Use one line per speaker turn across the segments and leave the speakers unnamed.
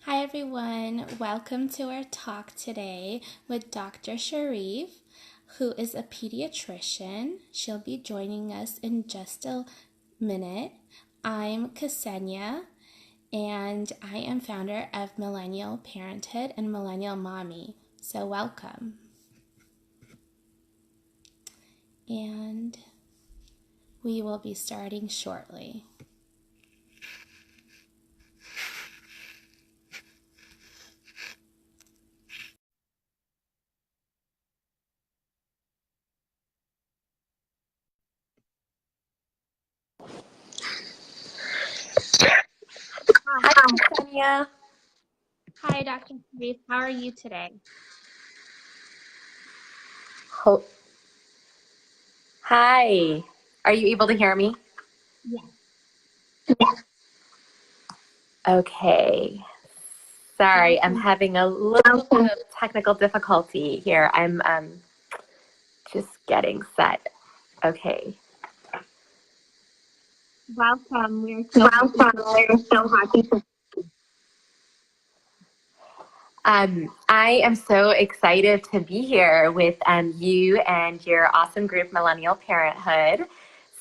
Hi everyone, welcome to our talk today with Dr. Sharif, who is a pediatrician. She'll be joining us in just a minute. I'm Ksenia, and I am founder of Millennial Parenthood and Millennial Mommy. So welcome. And we will be starting shortly.
Hi, Ksenia.
Hi, Dr. Sharif. How are you today?
Hi. Are you able to hear me?
Yes.
Okay. Sorry, I'm having a little bit of technical difficulty here. I'm just getting set. Okay.
Welcome. We're so happy to
I am so excited to be here with you and your awesome group, Millennial Parenthood.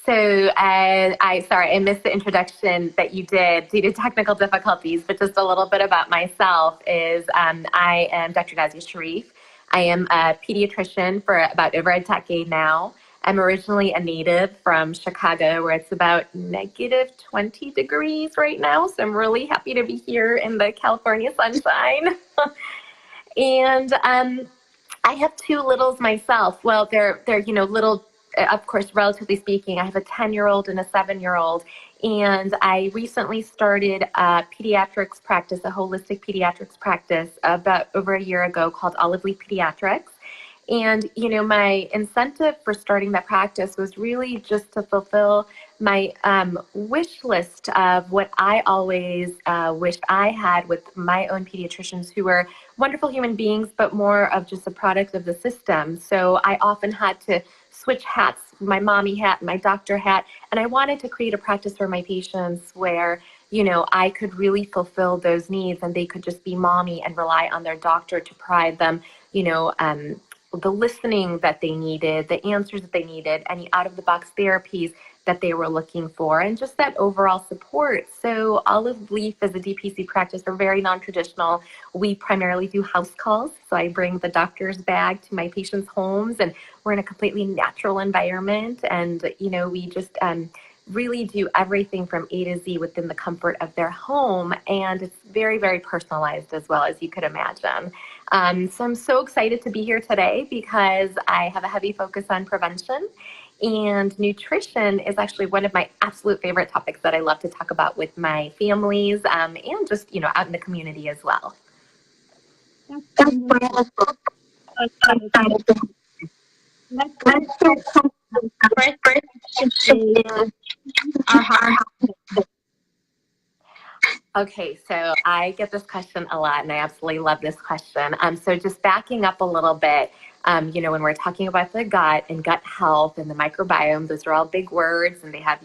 So, I missed the introduction that you did due to technical difficulties, but just a little bit about myself is I am Dr. Nazia Sharif. I am a pediatrician for about over a decade now. I'm originally a native from Chicago, where it's about negative 20 degrees right now. So I'm really happy to be here in the California sunshine. And I have two littles myself. Well, they're little, of course, relatively speaking. I have a 10-year-old and a 7-year-old, and I recently started a pediatrics practice, a holistic pediatrics practice, about over a year ago called Olive Leaf Pediatrics. And, my incentive for starting that practice was really just to fulfill my wish list of what I always wished I had with my own pediatricians who were wonderful human beings, but more of just a product of the system. So I often had to switch hats, my mommy hat, my doctor hat, and I wanted to create a practice for my patients where I could really fulfill those needs and they could just be mommy and rely on their doctor to provide them, the listening that they needed, the answers that they needed, any out of the box therapies that they were looking for, and just that overall support. So Olive Leaf is a DPC practice. We're very non-traditional. We primarily do house calls. So I bring the doctor's bag to my patients' homes, and we're in a completely natural environment. And, we just really do everything from A to Z within the comfort of their home. And it's very, very personalized as well, as you could imagine. So I'm so excited to be here today because I have a heavy focus on prevention, and nutrition is actually one of my absolute favorite topics that I love to talk about with my families and just, out in the community as well.
That's wonderful. Okay. Let's get started. First question is our heart.
Okay, so I get this question a lot, and I absolutely love this question. So just backing up a little bit, when we're talking about the gut and gut health and the microbiome, those are all big words, and they have,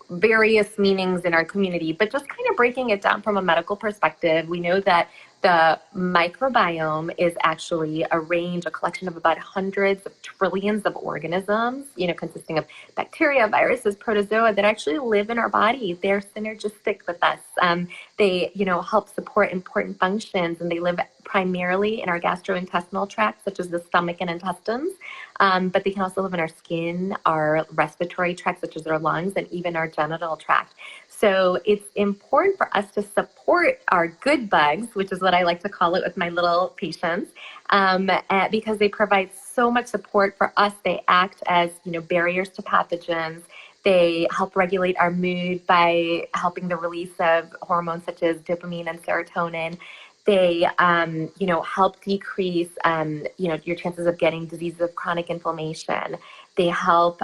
various meanings in our community. But just kind of breaking it down from a medical perspective, we know that the microbiome is actually a collection of about hundreds of trillions of organisms, consisting of bacteria, viruses, protozoa that actually live in our body. They're synergistic with us. They, help support important functions, and they live primarily in our gastrointestinal tract, such as the stomach and intestines. But they can also live in our skin, our respiratory tract, such as our lungs, and even our genital tract. So it's important for us to support our good bugs, which is what I like to call it with my little patients, because they provide so much support for us. They act as, barriers to pathogens. They help regulate our mood by helping the release of hormones such as dopamine and serotonin. They, help decrease, your chances of getting diseases of chronic inflammation. They help,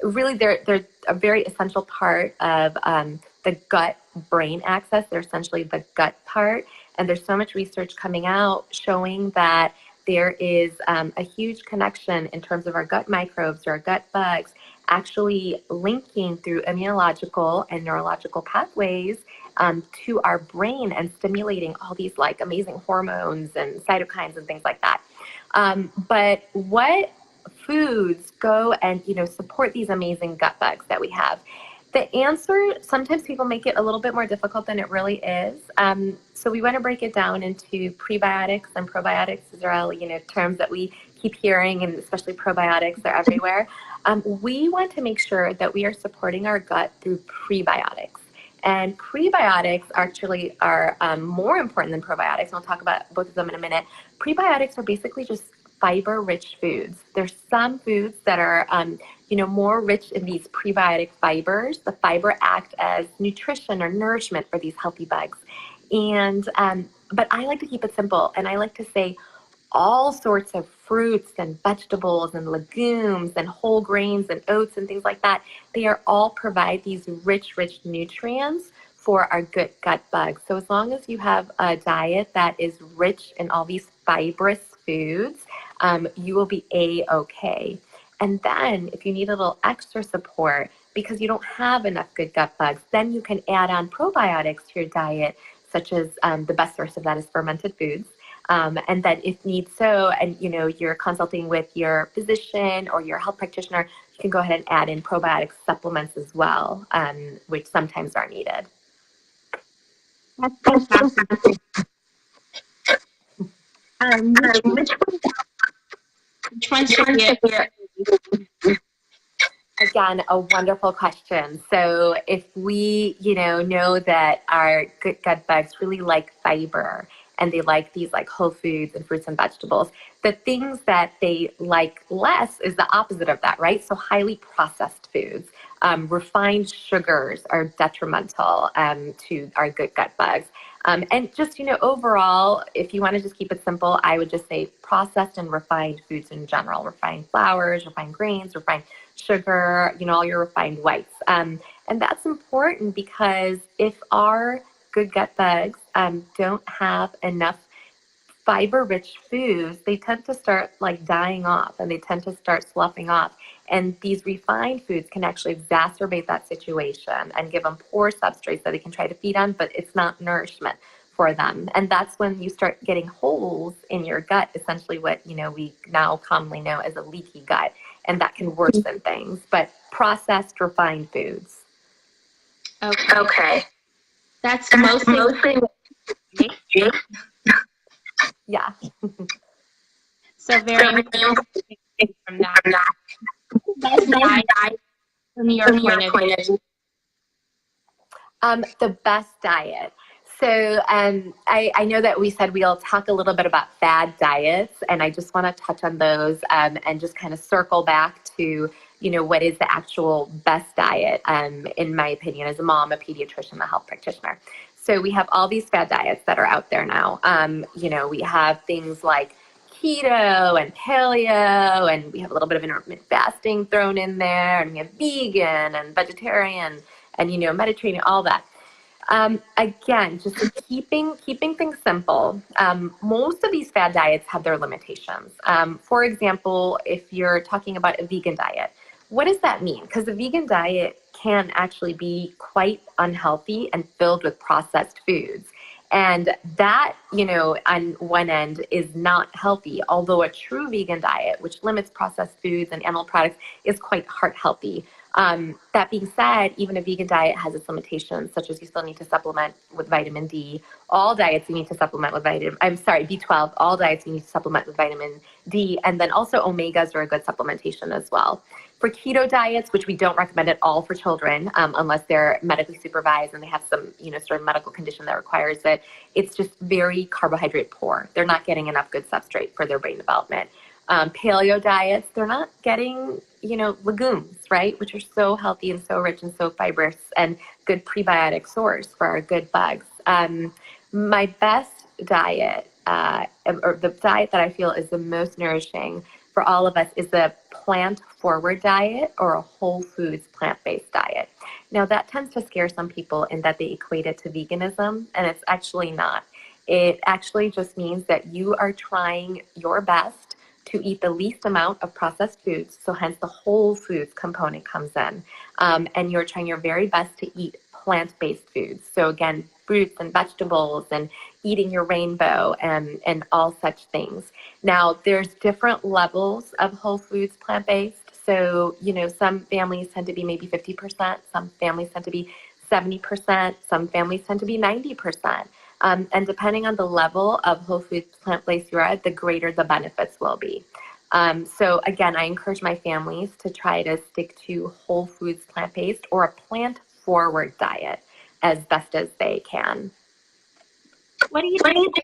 really, they're a very essential part of the gut-brain axis. They're essentially the gut part. And there's so much research coming out showing that there is a huge connection in terms of our gut microbes or our gut bugs actually linking through immunological and neurological pathways to our brain and stimulating all these like amazing hormones and cytokines and things like that. But what foods go and, support these amazing gut bugs that we have? The answer, sometimes people make it a little bit more difficult than it really is. So we want to break it down into prebiotics and probiotics. These are all, terms that we keep hearing, and especially probiotics, they're everywhere. We want to make sure that we are supporting our gut through prebiotics. And prebiotics actually are more important than probiotics. And we'll talk about both of them in a minute. Prebiotics are basically just fiber-rich foods. There's some foods that are, more rich in these prebiotic fibers. The fiber act as nutrition or nourishment for these healthy bugs. And but I like to keep it simple, and I like to say all sorts of fruits and vegetables and legumes and whole grains and oats and things like that. They are all provide these rich nutrients for our good gut bugs. So as long as you have a diet that is rich in all these fibrous foods, you will be A-okay. And then if you need a little extra support because you don't have enough good gut bugs, then you can add on probiotics to your diet, such as the best source of that is fermented foods. And then if need so, and you're consulting with your physician or your health practitioner, you can go ahead and add in probiotic supplements as well, which sometimes are needed.
That's fantastic. Which one should be?
Again, a wonderful question. So if we, know that our good gut bugs really like fiber and they like these like whole foods and fruits and vegetables, the things that they like less is the opposite of that, right? So highly processed foods, refined sugars are detrimental to our good gut bugs. And just, overall, if you want to just keep it simple, I would just say processed and refined foods in general, refined flours, refined grains, refined sugar, all your refined whites. And that's important because if our good gut bugs don't have enough fiber-rich foods, they tend to start like dying off and they tend to start sloughing off. And these refined foods can actually exacerbate that situation and give them poor substrates that they can try to feed on, but it's not nourishment for them. And that's when you start getting holes in your gut, essentially what, we now commonly know as a leaky gut. And that can worsen things, but processed, refined foods.
Okay. That's mostly.
Yeah.
So very important from that. Best diet from your point of view.
The best diet. So I know that we said we'll talk a little bit about fad diets, and I just want to touch on those and just kind of circle back to, what is the actual best diet, in my opinion, as a mom, a pediatrician, a health practitioner. So we have all these fad diets that are out there now. We have things like keto and paleo, and we have a little bit of intermittent fasting thrown in there, and we have vegan and vegetarian and, Mediterranean, all that. Again, just keeping things simple. Most of these fad diets have their limitations. For example, if you're talking about a vegan diet, what does that mean? Because a vegan diet can actually be quite unhealthy and filled with processed foods. And that, on one end is not healthy, although a true vegan diet, which limits processed foods and animal products, is quite heart healthy. That being said, even a vegan diet has its limitations, such as you still need to supplement with vitamin D. All diets you need to supplement with B12. All diets you need to supplement with vitamin D. And then also omegas are a good supplementation as well. For keto diets, which we don't recommend at all for children, unless they're medically supervised and they have some, sort of medical condition that requires it, it's just very carbohydrate poor. They're not getting enough good substrate for their brain development. Paleo diets, they're not getting, legumes, right? Which are so healthy and so rich and so fibrous and good prebiotic source for our good bugs. My best diet, or the diet that I feel is the most nourishing for all of us, is the plant-forward diet or a whole foods plant-based diet. Now that tends to scare some people in that they equate it to veganism, and it's actually not. It actually just means that you are trying your best to eat the least amount of processed foods, so hence the whole foods component comes in. And you're trying your very best to eat plant-based foods. So again, fruits and vegetables and eating your rainbow and all such things. Now, there's different levels of whole foods plant-based. So, some families tend to be maybe 50%, some families tend to be 70%, some families tend to be 90%. And depending on the level of whole foods plant-based you're at, the greater the benefits will be. So again, I encourage my families to try to stick to whole foods plant-based or a plant-forward diet as best as they can.
What do you think?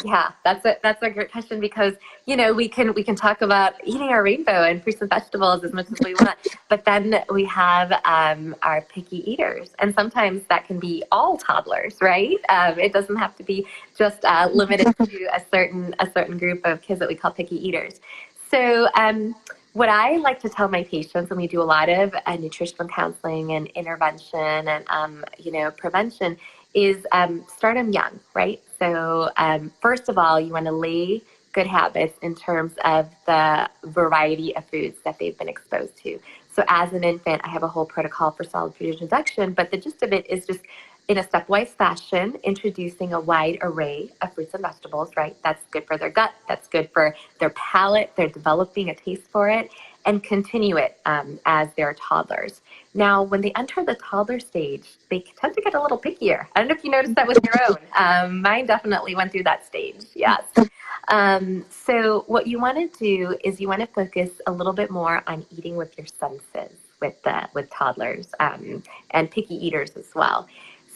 Yeah, that's a great question because we can talk about eating our rainbow and fruits and vegetables as much as we want, but then we have our picky eaters, and sometimes that can be all toddlers, right? It doesn't have to be just limited to a certain group of kids that we call picky eaters. So what I like to tell my patients, and we do a lot of nutritional counseling and intervention and prevention, is start them young, right? So first of all, you want to lay good habits in terms of the variety of foods that they've been exposed to. So as an infant, I have a whole protocol for solid food introduction, but the gist of it is just in a stepwise fashion, introducing a wide array of fruits and vegetables, right? That's good for their gut. That's good for their palate. They're developing a taste for it, and continue it as they're toddlers. Now, when they enter the toddler stage, they tend to get a little pickier. I don't know if you noticed that with your own. Mine definitely went through that stage, yes. So what you want to do is you want to focus a little bit more on eating with your senses with toddlers and picky eaters as well.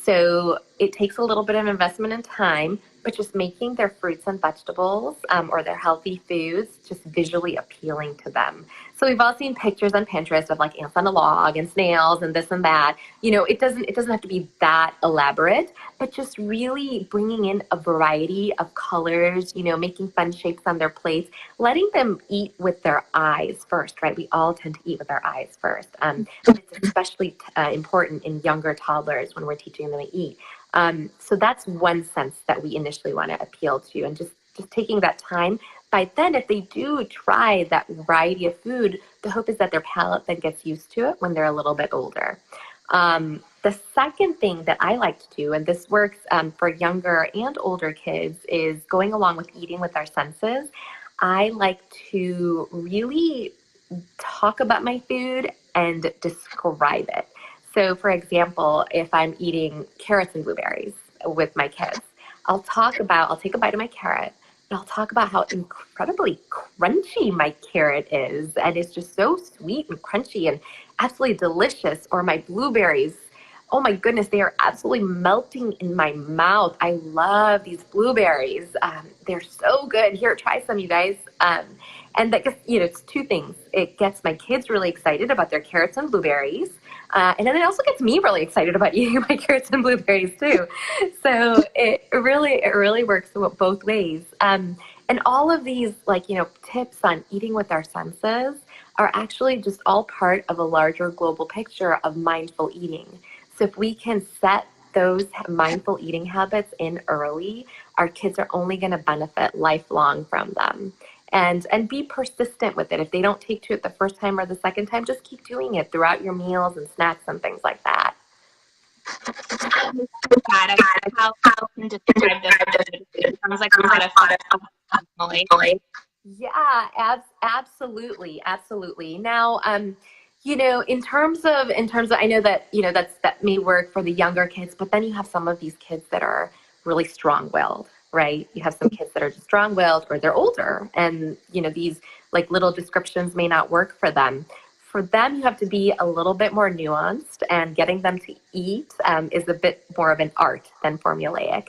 So it takes a little bit of investment and time, but just making their fruits and vegetables or their healthy foods just visually appealing to them. So we've all seen pictures on Pinterest of like ants on a log and snails and this and that. It doesn't have to be that elaborate, but just really bringing in a variety of colors, making fun shapes on their plates, letting them eat with their eyes first, right? We all tend to eat with our eyes first. But it's especially important in younger toddlers when we're teaching them to eat. So that's one sense that we initially want to appeal to, and just taking that time. By then, if they do try that variety of food, the hope is that their palate then gets used to it when they're a little bit older. The second thing that I like to do, and this works for younger and older kids, is going along with eating with our senses. I like to really talk about my food and describe it. So, for example, if I'm eating carrots and blueberries with my kids, I'll take a bite of my carrot, and I'll talk about how incredibly crunchy my carrot is. And it's just so sweet and crunchy and absolutely delicious. Or my blueberries, oh my goodness, they are absolutely melting in my mouth. I love these blueberries. They're so good. Here, try some, you guys. And that gets, it's two things. It gets my kids really excited about their carrots and blueberries. And then it also gets me really excited about eating my carrots and blueberries too. So it really works both ways. And all of these tips on eating with our senses are actually just all part of a larger global picture of mindful eating. So if we can set those mindful eating habits in early, our kids are only going to benefit lifelong from them. And be persistent with it. If they don't take to it the first time or the second time, just keep doing it throughout your meals and snacks and things like that.
How can describe this? It sounds like a lot of fun.
Yeah, absolutely. Now, in terms of, I know that that may work for the younger kids, but then you have some of these kids that are really strong-willed. Right? You have some kids that are just strong-willed, or they're older, and these little descriptions may not work for them. For them, you have to be a little bit more nuanced, and getting them to eat is a bit more of an art than formulaic.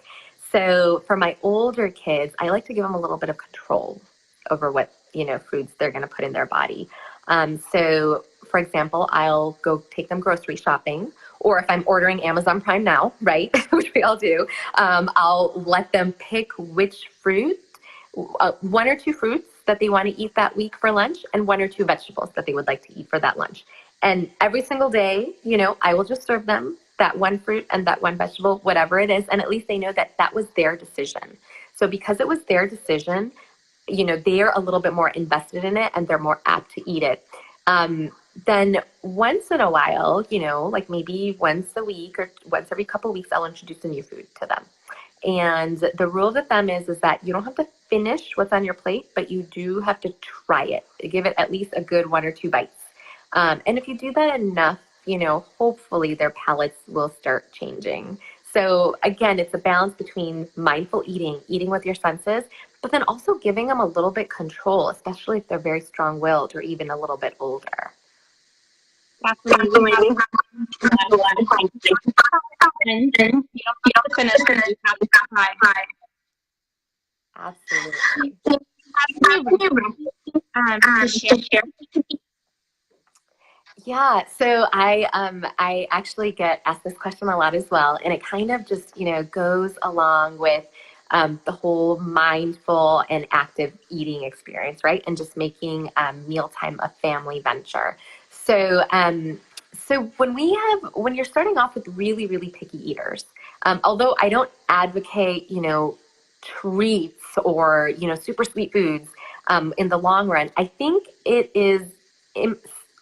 So for my older kids, I like to give them a little bit of control over what foods they're going to put in their body. So for example, I'll go take them grocery shopping. Or if I'm ordering Amazon Prime now, right, which we all do, I'll let them pick which fruit, one or two fruits that they want to eat that week for lunch, and one or two vegetables that they would like to eat for that lunch. And every single day, I will just serve them that one fruit and that one vegetable, whatever it is, and at least they know that that was their decision. So because it was their decision, they're a little bit more invested in it, and they're more apt to eat it. Then once in a while, like maybe once a week or once every couple of weeks, I'll introduce a new food to them. And the rule with them is that you don't have to finish what's on your plate, but you do have to try it. Give it at least a good 1 or 2 bites. And if you do that enough, hopefully their palates will start changing. So again, it's a balance between mindful eating, eating with your senses, but then also giving them a little bit control, especially if they're very strong-willed or even a little bit older.
Exactly. We have a lot of things. And you don't have to finish, you have to try.
Absolutely.
To share.
Yeah, so I actually get asked this question a lot as well, and it kind of just goes along with the whole mindful and active eating experience, right? And just making mealtime a family venture. So so when you're starting off with really really picky eaters, although I don't advocate treats or super sweet foods in the long run, I think it is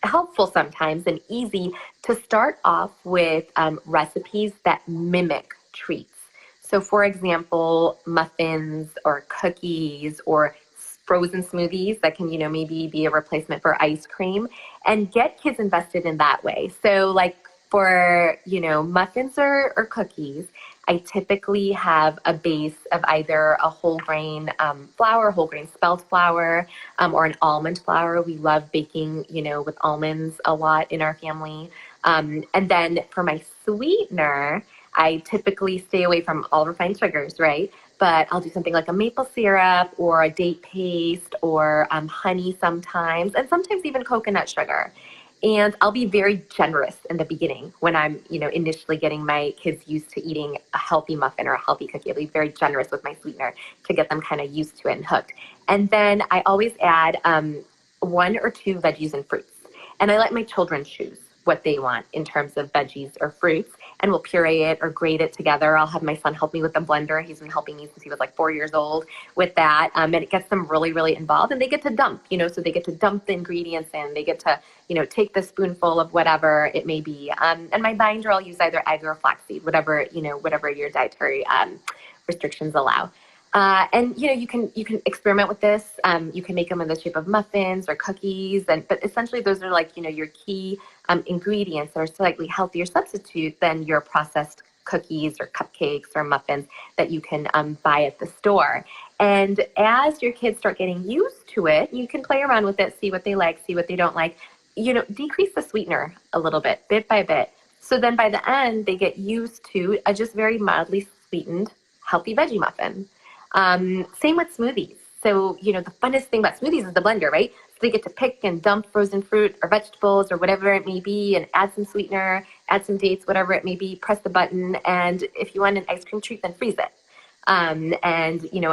helpful sometimes and easy to start off with recipes that mimic treats. So, for example, muffins or cookies or frozen smoothies that can, maybe be a replacement for ice cream, and get kids invested in that way. So, like for, muffins or cookies, I typically have a base of either a whole grain flour, whole grain spelt flour, or an almond flour. We love baking, with almonds a lot in our family. And then for my sweetener, I typically stay away from all refined sugars, right? But I'll do something like a maple syrup or a date paste or honey sometimes, and sometimes even coconut sugar. And I'll be very generous in the beginning when I'm, initially getting my kids used to eating a healthy muffin or a healthy cookie. I'll be very generous with my sweetener to get them kind of used to it and hooked. And then I always add 1 or 2 veggies and fruits. And I let my children choose what they want in terms of veggies or fruits, and we'll puree it or grate it together. I'll have my son help me with the blender. He's been helping me since he was like 4 years old with that. And it gets them really, really involved, and they get to dump, so they get to dump the ingredients in. They get to, take the spoonful of whatever it may be. And my binder, I'll use either egg or flaxseed, whatever your dietary restrictions allow. And you can experiment with this. You can make them in the shape of muffins or cookies, but essentially those are like your key ingredients that are slightly healthier substitute than your processed cookies or cupcakes or muffins that you can buy at the store. And as your kids start getting used to it, you can play around with it, see what they like, see what they don't like. Decrease the sweetener a little bit by bit. So then by the end, they get used to a just very mildly sweetened, healthy veggie muffin. Same with smoothies. So, the funnest thing about smoothies is the blender, right? So they get to pick and dump frozen fruit or vegetables or whatever it may be and add some sweetener, add some dates, whatever it may be, press the button. And if you want an ice cream treat, then freeze it. And,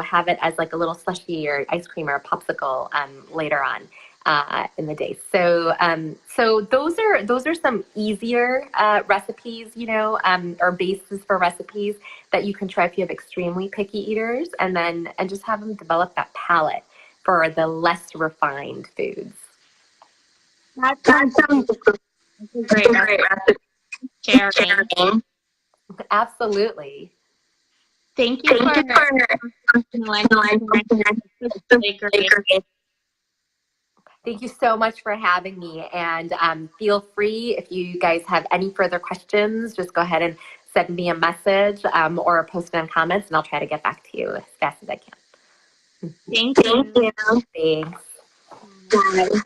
have it as like a little slushie or ice cream or a popsicle later on. In the day. So those are some easier recipes, or bases for recipes that you can try if you have extremely picky eaters, and just have them develop that palate for the less refined foods.
That sounds great recipe. Sharing.
Absolutely.
Thank you for great.
Thank you so much for having me. And feel free, if you guys have any further questions, just go ahead and send me a message or post it in comments, and I'll try to get back to you as fast as I can.
Thank you.
Thanks.
Bye.